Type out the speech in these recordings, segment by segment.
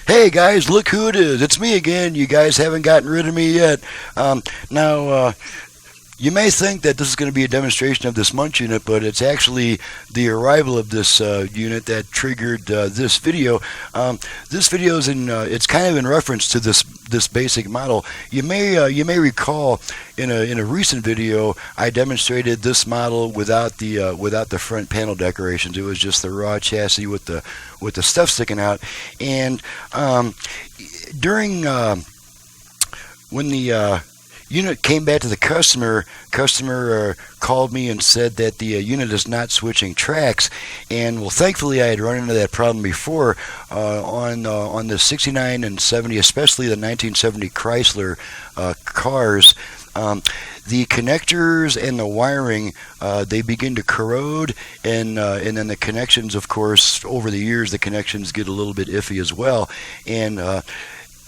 Hey guys, look who it is. It's me again. You guys haven't gotten rid of me yet. Now, you may think that this is going to be a demonstration of this Munch unit, but it's actually the arrival of this unit that triggered this video. This video is it's kind of in reference to this basic model. You may recall in a recent video I demonstrated this model without the front panel decorations. It was just the raw chassis with the stuff sticking out, and during when the unit came back to the customer called me and said that the unit is not switching tracks. And well, thankfully I had run into that problem before on the 69 and 70, especially the 1970 Chrysler cars. The connectors and the wiring, they begin to corrode, and then the connections, of course, over the years the connections get a little bit iffy as well. And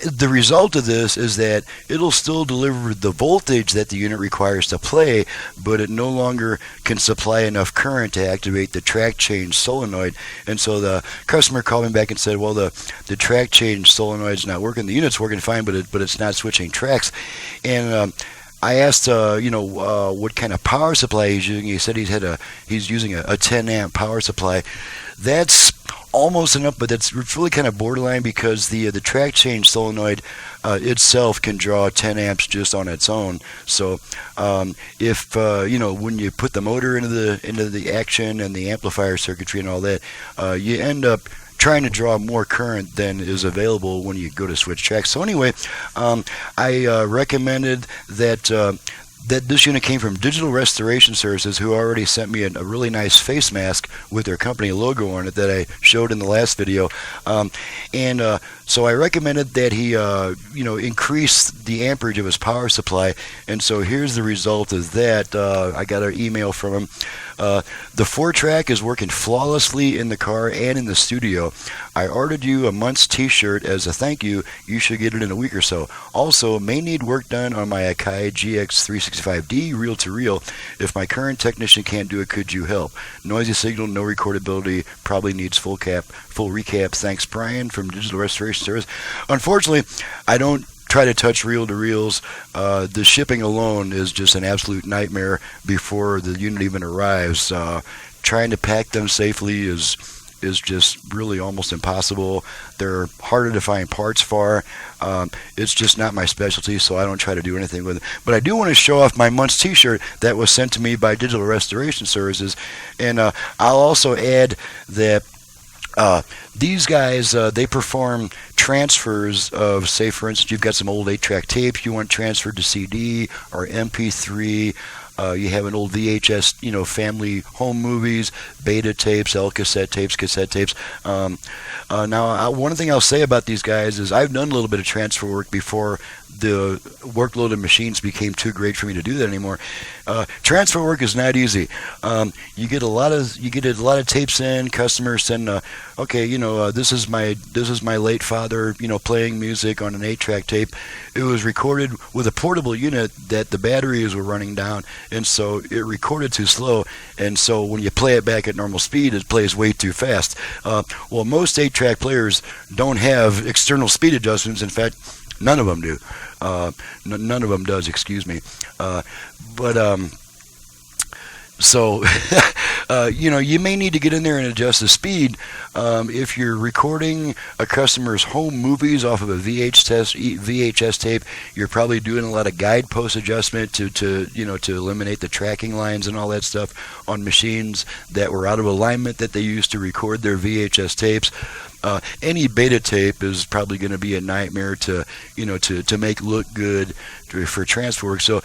the result of this is that it'll still deliver the voltage that the unit requires to play, but it no longer can supply enough current to activate the track change solenoid. And so the customer called me back and said, well, the track change solenoid's not working. The unit's working fine, but it's not switching tracks. And I asked, what kind of power supply he's using. He said he's using a 10 amp power supply. That's almost enough, but it's really kind of borderline, because the track change solenoid itself can draw 10 amps just on its own. So if when you put the motor into the action and the amplifier circuitry and all that, you end up trying to draw more current than is available when you go to switch tracks. So anyway, I recommended that this unit came from Digital Restoration Services, who already sent me a really nice face mask with their company logo on it that I showed in the last video. So I recommended that he increase the amperage of his power supply, and so here's the result of that. I got an email from him. The 4-track is working flawlessly in the car and in the studio. I ordered you a Munch t-shirt as a thank you. You should get it in a week or so. Also, may need work done on my Akai GX365D reel-to-reel. If my current technician can't do it, could you help? Noisy signal, no recordability, probably needs full recap. Thanks, Brian from Digital Restoration Service. Unfortunately, I don't try to touch reel-to-reels. The shipping alone is just an absolute nightmare before the unit even arrives. Trying to pack them safely is just really almost impossible. They're harder to find parts for. It's just not my specialty, so I don't try to do anything with it. But I do want to show off my Munch t-shirt that was sent to me by Digital Restoration Services. And I'll also add that these guys, they perform transfers of, say, for instance, you've got some old 8-track tapes you want transferred to CD or MP3. You have an old VHS, family home movies, beta tapes, L cassette tapes, cassette tapes. Now, one thing I'll say about these guys is I've done a little bit of transfer work before the workload of machines became too great for me to do that anymore. Transfer work is not easy. You get a lot of tapes in. Customers send, this is my late father, playing music on an 8-track tape. It was recorded with a portable unit that the batteries were running down, and so it recorded too slow. And so when you play it back at normal speed, it plays way too fast. Well, most 8-track players don't have external speed adjustments. In fact, none of them do. None of them does, excuse me. So, you may need to get in there and adjust the speed. If you're recording a customer's home movies off of a VHS tape, you're probably doing a lot of guidepost adjustment to eliminate the tracking lines and all that stuff on machines that were out of alignment that they used to record their VHS tapes. Any beta tape is probably going to be a nightmare to make look good for transfer work. So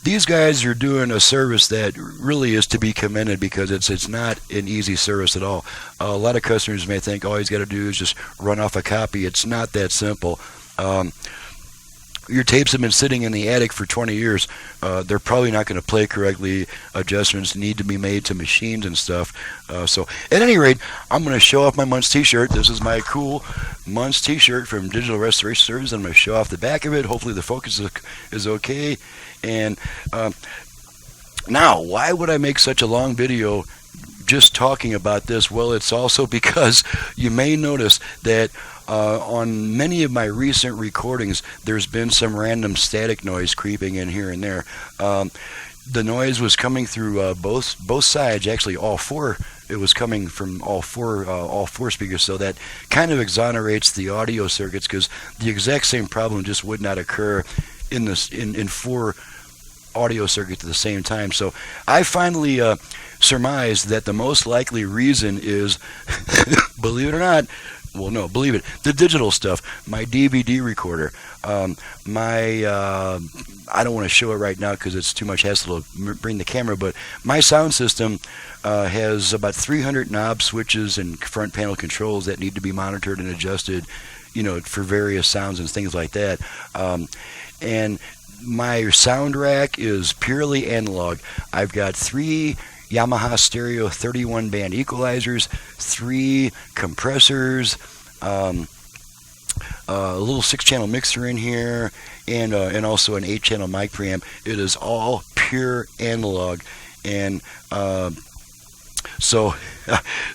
these guys are doing a service that really is to be commended, because it's not an easy service at all. A lot of customers may think all he's got to do is just run off a copy. It's not that simple. Your tapes have been sitting in the attic for 20 years. They're probably not going to play correctly. Adjustments need to be made to machines and stuff. So at any rate, I'm going to show off my Munch t-shirt. This is my cool Munch t-shirt from Digital Restoration Services. I'm going to show off the back of it. Hopefully the focus is okay. And now, why would I make such a long video just talking about this? Well, it's also because you may notice that on many of my recent recordings, there's been some random static noise creeping in here and there. The noise was coming through both sides, actually all four. It was coming from all four speakers, so that kind of exonerates the audio circuits, because the exact same problem just would not occur in four audio circuits at the same time. So I finally surmised that the most likely reason is, believe it or not, well, no, believe it, the digital stuff, my DVD recorder, I don't want to show it right now because it's too much hassle to bring the camera, but my sound system has about 300 knob switches and front panel controls that need to be monitored and adjusted, for various sounds and things like that. And my sound rack is purely analog. I've got 3 Yamaha Stereo 31 band equalizers, 3 compressors, a little 6-channel mixer in here, and also an 8-channel mic preamp. It is all pure analog. And so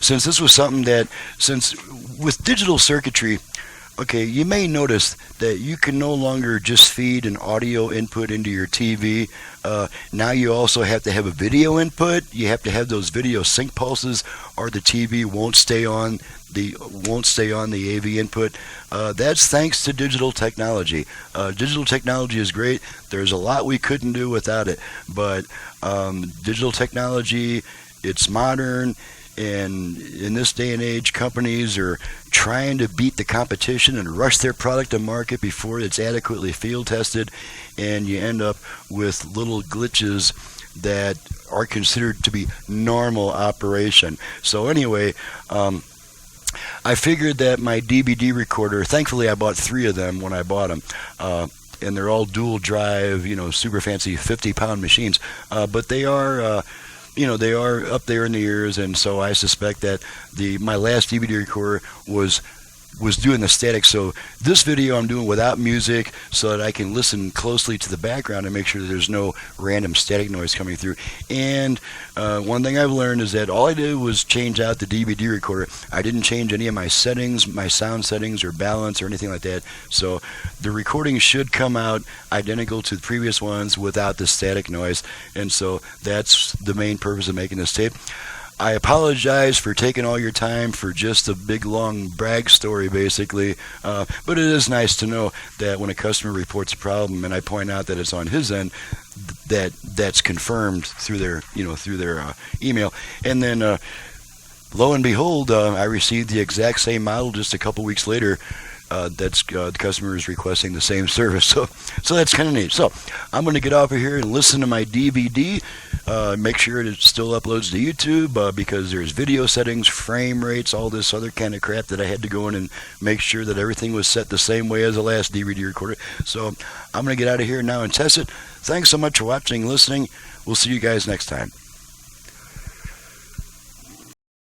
since this was something that, since with digital circuitry, okay, you may notice that you can no longer just feed an audio input into your TV. Now you also have to have a video input. You have to have those video sync pulses, or the TV won't stay on the AV input. That's thanks to digital technology. Digital technology is great. There's a lot we couldn't do without it, but digital technology, it's modern. And in this day and age, companies are trying to beat the competition and rush their product to market before it's adequately field tested, and you end up with little glitches that are considered to be normal operation. So anyway, I figured that my DVD recorder, thankfully I bought 3 of them when I bought them, and they're all dual drive, super fancy 50-pound machines, but they are they are up there in the ears, and so I suspect that my last DVD recorder was doing the static. So this video I'm doing without music, so that I can listen closely to the background and make sure that there's no random static noise coming through. And one thing I've learned is that all I did was change out the DVD recorder. I didn't change any of my settings, my sound settings or balance or anything like that. So the recording should come out identical to the previous ones without the static noise. And so that's the main purpose of making this tape. I apologize for taking all your time for just a big long brag story, basically, but it is nice to know that when a customer reports a problem and I point out that it's on his end, that's confirmed through their email. And then lo and behold, I received the exact same model just a couple weeks later. The customer is requesting the same service, so that's kind of neat. So I'm going to get off of here and listen to my DVD. Make sure it still uploads to YouTube, because there's video settings, frame rates, all this other kind of crap that I had to go in and make sure that everything was set the same way as the last DVD recorder. So I'm going to get out of here now and test it. Thanks so much for watching and listening. We'll see you guys next time.